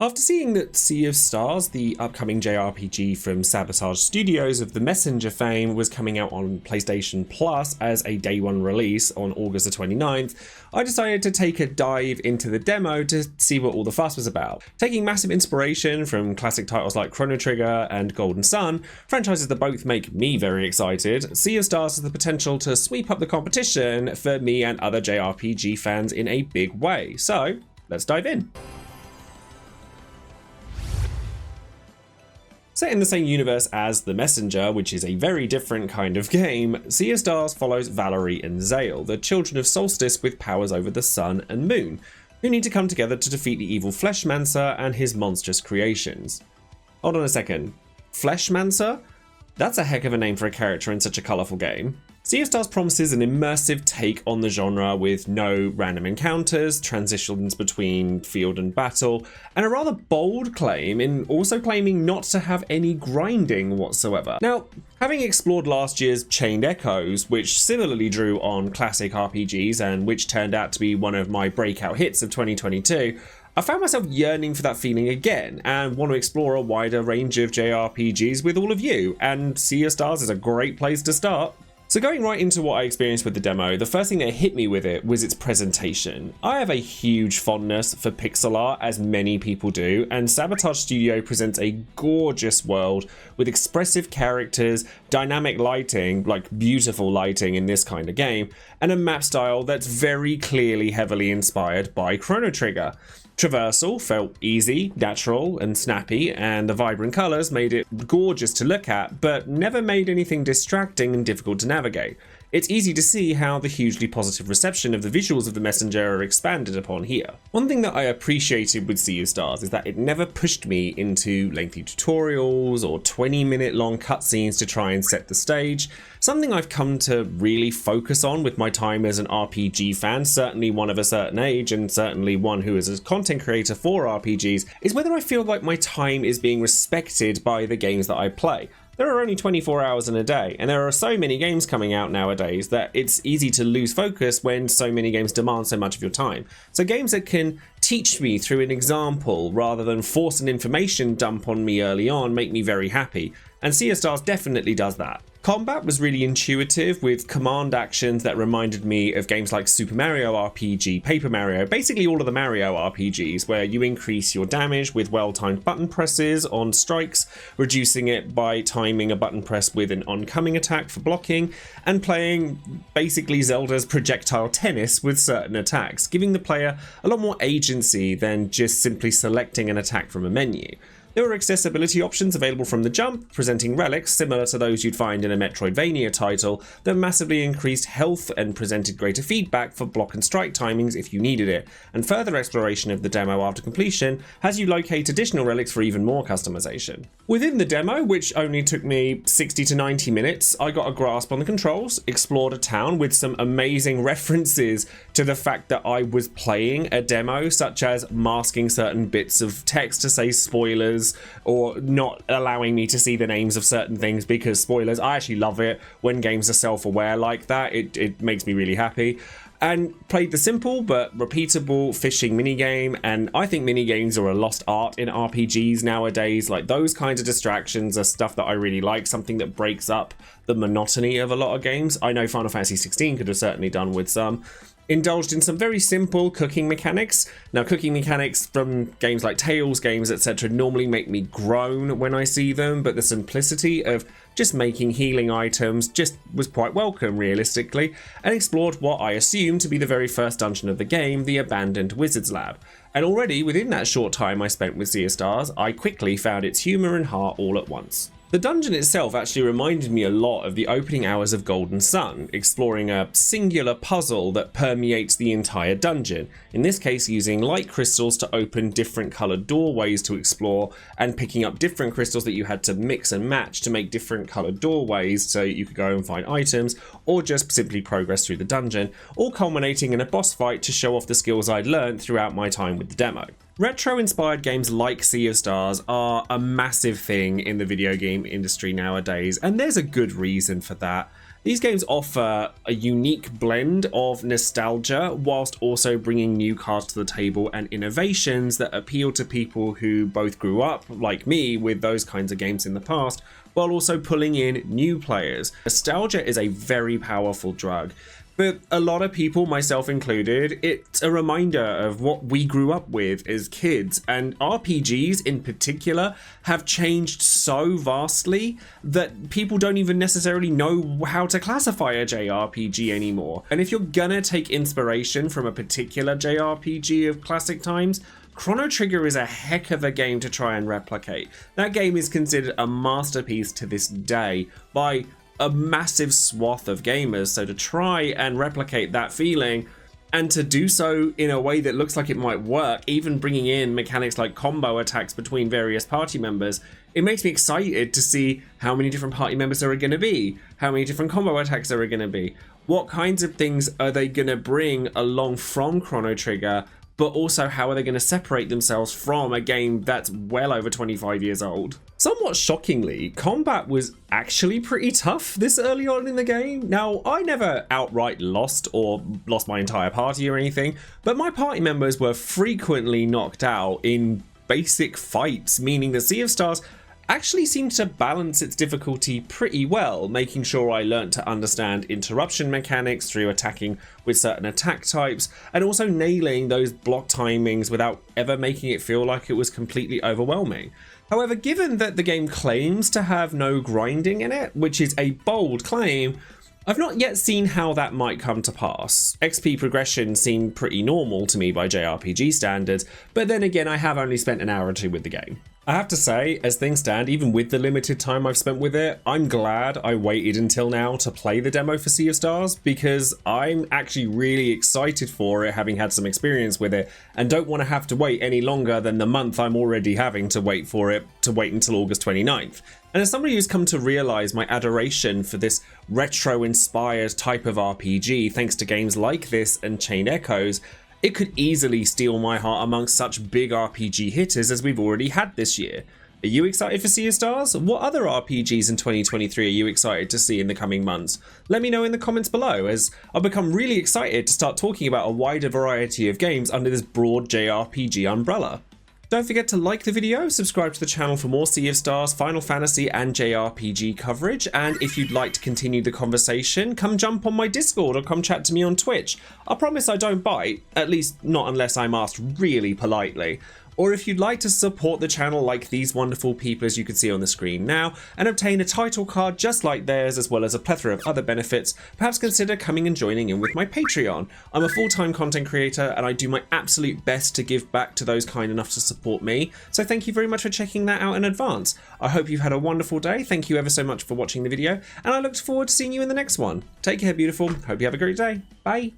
After seeing that Sea of Stars, the upcoming JRPG from Sabotage Studios of the Messenger fame, was coming out on PlayStation Plus as a day one release on August the 29th, I decided to take a dive into the demo to see what all the fuss was about. Taking massive inspiration from classic titles like Chrono Trigger and Golden Sun, franchises that both make me very excited, Sea of Stars has the potential to sweep up the competition for me and other JRPG fans in a big way. So, let's dive in. Set in the same universe as The Messenger, which is a very different kind of game, Sea of Stars follows Valerie and Zale, the children of Solstice with powers over the sun and moon, who need to come together to defeat the evil Fleshmancer and his monstrous creations. Hold on a second. Fleshmancer? That's a heck of a name for a character in such a colourful game. Sea of Stars promises an immersive take on the genre with no random encounters, transitions between field and battle, and a rather bold claim in also claiming not to have any grinding whatsoever. Now, having explored last year's Chained Echoes, which similarly drew on classic RPGs and which turned out to be one of my breakout hits of 2022, I found myself yearning for that feeling again and want to explore a wider range of JRPGs with all of you, and Sea of Stars is a great place to start. So going right into what I experienced with the demo, the first thing that hit me with it was its presentation. I have a huge fondness for pixel art, as many people do, and Sabotage Studio presents a gorgeous world with expressive characters, dynamic lighting, like beautiful lighting in this kind of game, and a map style that's very clearly heavily inspired by Chrono Trigger. Traversal felt easy, natural, and snappy, and the vibrant colours made it gorgeous to look at, but never made anything distracting and difficult to navigate. It's easy to see how the hugely positive reception of the visuals of the Messenger are expanded upon here. One thing that I appreciated with Sea of Stars is that it never pushed me into lengthy tutorials or 20-minute long cutscenes to try and set the stage. Something I've come to really focus on with my time as an RPG fan, certainly one of a certain age and certainly one who is a content creator for RPGs, is whether I feel like my time is being respected by the games that I play. There are only 24 hours in a day, and there are so many games coming out nowadays that it's easy to lose focus when so many games demand so much of your time. So games that can teach me through an example rather than force an information dump on me early on make me very happy, and Sea of Stars definitely does that. Combat was really intuitive, with command actions that reminded me of games like Super Mario RPG, Paper Mario, basically all of the Mario RPGs, where you increase your damage with well-timed button presses on strikes, reducing it by timing a button press with an oncoming attack for blocking, and playing basically Zelda's projectile tennis with certain attacks, giving the player a lot more agency than just simply selecting an attack from a menu. There were accessibility options available from the jump, presenting relics similar to those you'd find in a Metroidvania title that massively increased health and presented greater feedback for block and strike timings if you needed it, and further exploration of the demo after completion has you locate additional relics for even more customization. Within the demo, which only took me 60 to 90 minutes, I got a grasp on the controls, explored a town with some amazing references to the fact that I was playing a demo, such as masking certain bits of text to say spoilers, or not allowing me to see the names of certain things because spoilers. I actually love it when games are self-aware like that. It makes me really happy. And played the simple but repeatable fishing minigame, and I think minigames are a lost art in RPGs nowadays. Like, those kinds of distractions are stuff that I really like, something that breaks up the monotony of a lot of games. I know Final Fantasy 16 could have certainly done with some. Indulged in some very simple cooking mechanics. Now, cooking mechanics from games like Tales games, etc. normally make me groan when I see them, but the simplicity of just making healing items just was quite welcome, realistically, and explored what I assume to be the very first dungeon of the game, the Abandoned Wizard's Lab. And already, within that short time I spent with Sea of Stars, I quickly found its humour and heart all at once. The dungeon itself actually reminded me a lot of the opening hours of Golden Sun, exploring a singular puzzle that permeates the entire dungeon, in this case using light crystals to open different coloured doorways to explore, and picking up different crystals that you had to mix and match to make different coloured doorways so you could go and find items, or just simply progress through the dungeon, all culminating in a boss fight to show off the skills I'd learned throughout my time with the demo. Retro-inspired games like Sea of Stars are a massive thing in the video game industry nowadays, and there's a good reason for that. These games offer a unique blend of nostalgia whilst also bringing new cards to the table and innovations that appeal to people who both grew up, like me, with those kinds of games in the past, while also pulling in new players. Nostalgia is a very powerful drug. But a lot of people, myself included, it's a reminder of what we grew up with as kids, and RPGs in particular have changed so vastly that people don't even necessarily know how to classify a JRPG anymore. And if you're gonna take inspiration from a particular JRPG of classic times, Chrono Trigger is a heck of a game to try and replicate. That game is considered a masterpiece to this day by a massive swath of gamers, so to try and replicate that feeling and to do so in a way that looks like it might work, even bringing in mechanics like combo attacks between various party members, it makes me excited to see how many different party members there are going to be, how many different combo attacks there are going to be, what kinds of things are they going to bring along from Chrono Trigger, but also how are they going to separate themselves from a game that's well over 25 years old. Somewhat shockingly, combat was actually pretty tough this early on in the game. Now, I never outright lost or lost my entire party or anything, but my party members were frequently knocked out in basic fights, meaning the Sea of Stars actually seemed to balance its difficulty pretty well, making sure I learnt to understand interruption mechanics through attacking with certain attack types, and also nailing those block timings without ever making it feel like it was completely overwhelming. However, given that the game claims to have no grinding in it, which is a bold claim, I've not yet seen how that might come to pass. XP progression seemed pretty normal to me by JRPG standards, but then again I have only spent an hour or two with the game. I have to say, as things stand, even with the limited time I've spent with it, I'm glad I waited until now to play the demo for Sea of Stars, because I'm actually really excited for it, having had some experience with it, and don't want to have to wait any longer than the month I'm already having to wait for it, to wait until August 29th. And as somebody who's come to realise my adoration for this retro-inspired type of RPG, thanks to games like this and Chain Echoes, it could easily steal my heart amongst such big RPG hitters as we've already had this year. Are you excited for Sea of Stars? What other RPGs in 2023 are you excited to see in the coming months? Let me know in the comments below, as I've become really excited to start talking about a wider variety of games under this broad JRPG umbrella. Don't forget to like the video, subscribe to the channel for more Sea of Stars, Final Fantasy and JRPG coverage, and if you'd like to continue the conversation, come jump on my Discord or come chat to me on Twitch. I promise I don't bite, at least not unless I'm asked really politely. Or if you'd like to support the channel like these wonderful people as you can see on the screen now, and obtain a title card just like theirs as well as a plethora of other benefits, perhaps consider coming and joining in with my Patreon. I'm a full-time content creator and I do my absolute best to give back to those kind enough to support me, so thank you very much for checking that out in advance. I hope you've had a wonderful day, thank you ever so much for watching the video, and I look forward to seeing you in the next one. Take care, beautiful, hope you have a great day, bye!